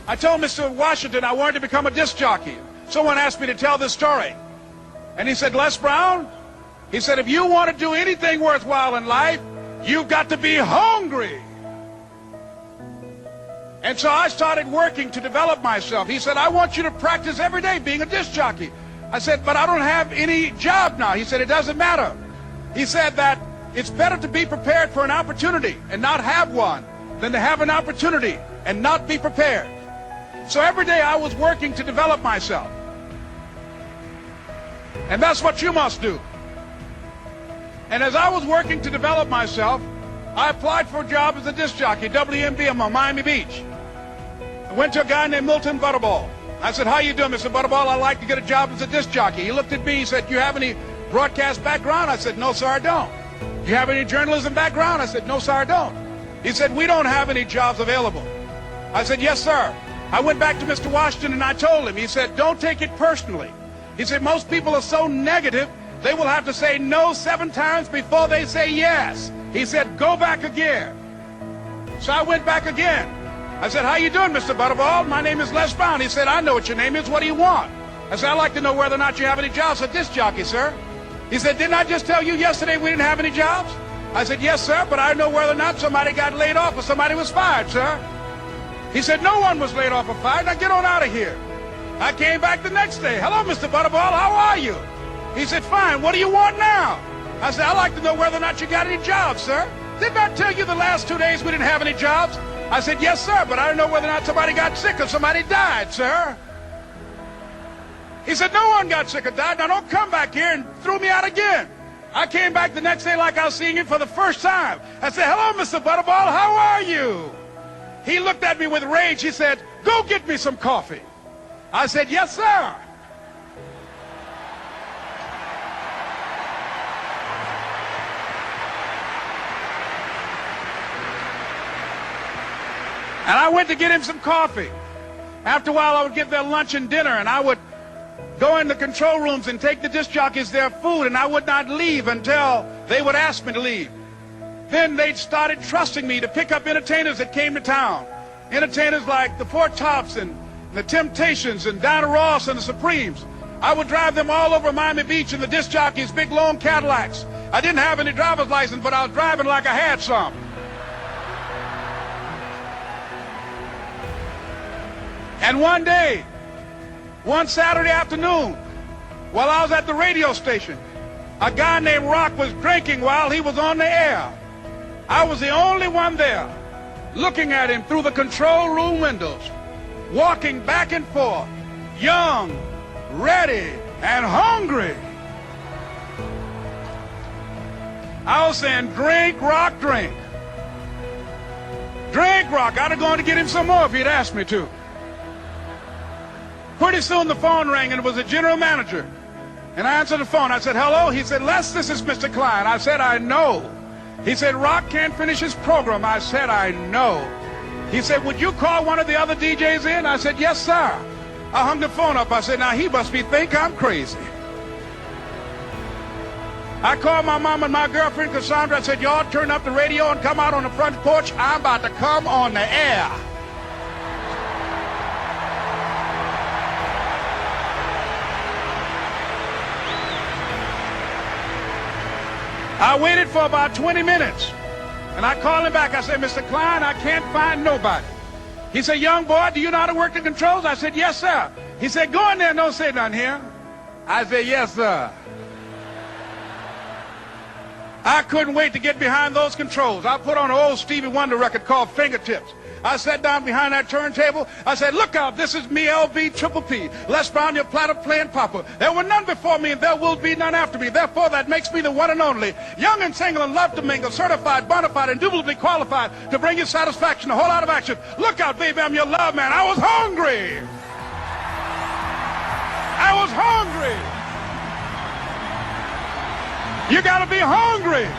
I told Mr. Washington I wanted to become a disc jockey. Someone asked me to tell this story. And he said, Les Brown, he said, if you want to do anything worthwhile in life, you've got to be hungry. And so I started working to develop myself. He said, I want you to practice every day being a disc jockey. I said, but I don't have any job now. He said, it doesn't matter. He said that it's better to be prepared for an opportunity and not have one than to have an opportunity and not be prepared. So every day I was working to develop myself. And that's what you must do. And as I was working to develop myself, I applied for a job as a disc jockey, WMBM on Miami Beach. I went to a guy named Milton Butterball. I said, how you doing, Mr. Butterball? I'd like to get a job as a disc jockey. He looked at me, he said, you have any broadcast background? I said, no, sir, I don't. You have any journalism background? I said, no, sir, I don't. He said, we don't have any jobs available. I said, yes, sir. I went back to Mr. Washington and I told him, he said, don't take it personally. He said, most people are so negative, they will have to say no 7 times before they say yes. He said, go back again. So I went back again. I said, how you doing, Mr. Butterball? My name is Les Brown. He said, I know what your name is. What do you want? I said, I'd like to know whether or not you have any jobs as a disc jockey, sir. He said, didn't I just tell you yesterday we didn't have any jobs? I said, yes, sir, but I know whether or not somebody got laid off or somebody was fired, sir. He said, no one was laid off or fired. Now get on out of here. I came back the next day. Hello, Mr. Butterball. How are you? He said, fine. What do you want now? I said, I'd like to know whether or not you got any jobs, sir. Didn't I tell you the last 2 days we didn't have any jobs? I said, yes, sir, but I don't know whether or not somebody got sick or somebody died, sir. He said, no one got sick or died. Now don't come back here and throw me out again. I came back the next day like I was seeing him for the first time. I said, hello, Mr. Butterball. How are you? He looked at me with rage. He said, go get me some coffee. I said, yes, sir. And I went to get him some coffee. After a while, I would get their lunch and dinner, and I would go in the control rooms and take the disc jockeys their food, and I would not leave until they would ask me to leave. Then they started trusting me to pick up entertainers that came to town. Entertainers like the Four Tops and the Temptations and Diana Ross and the Supremes. I would drive them all over Miami Beach in the disc jockeys' big long Cadillacs. I didn't have any driver's license, but I was driving like I had some. And one day, one Saturday afternoon, while I was at the radio station, a guy named Rock was drinking while he was on the air. I was the only one there, looking at him through the control room windows, walking back and forth, young, ready, and hungry. I was saying, drink, Rock, drink. Drink, Rock. I'd have gone to get him some more if he'd asked me to. Pretty soon the phone rang, and it was the general manager. And I answered the phone. I said, hello? He said, Les, this is Mr. Klein. I said, I know. He said, Rock can't finish his program. I said, I know. He said, would you call one of the other DJs in? I said, yes, sir. I hung the phone up. I said, now he must think I'm crazy. I called my mom and my girlfriend, Cassandra. I said, y'all turn up the radio and come out on the front porch. I'm about to come on the air. I waited for about 20 minutes, and I called him back. I said, Mr. Klein, I can't find nobody. He said, young boy, do you know how to work the controls? I said, yes, sir. He said, go in there and don't say nothing here. I said, yes, sir. I couldn't wait to get behind those controls. I put on an old Stevie Wonder record called Fingertips. I sat down behind that turntable. I said, look out, this is me, LB Triple P. Les Brown, your platter playing papa. There were none before me, and there will be none after me. Therefore, that makes me the one and only. Young and single and love to mingle, certified, bona fide, indubitably qualified to bring you satisfaction, a whole lot of action. Look out, baby, I'm your love man. I was hungry. I was hungry. You gotta be hungry.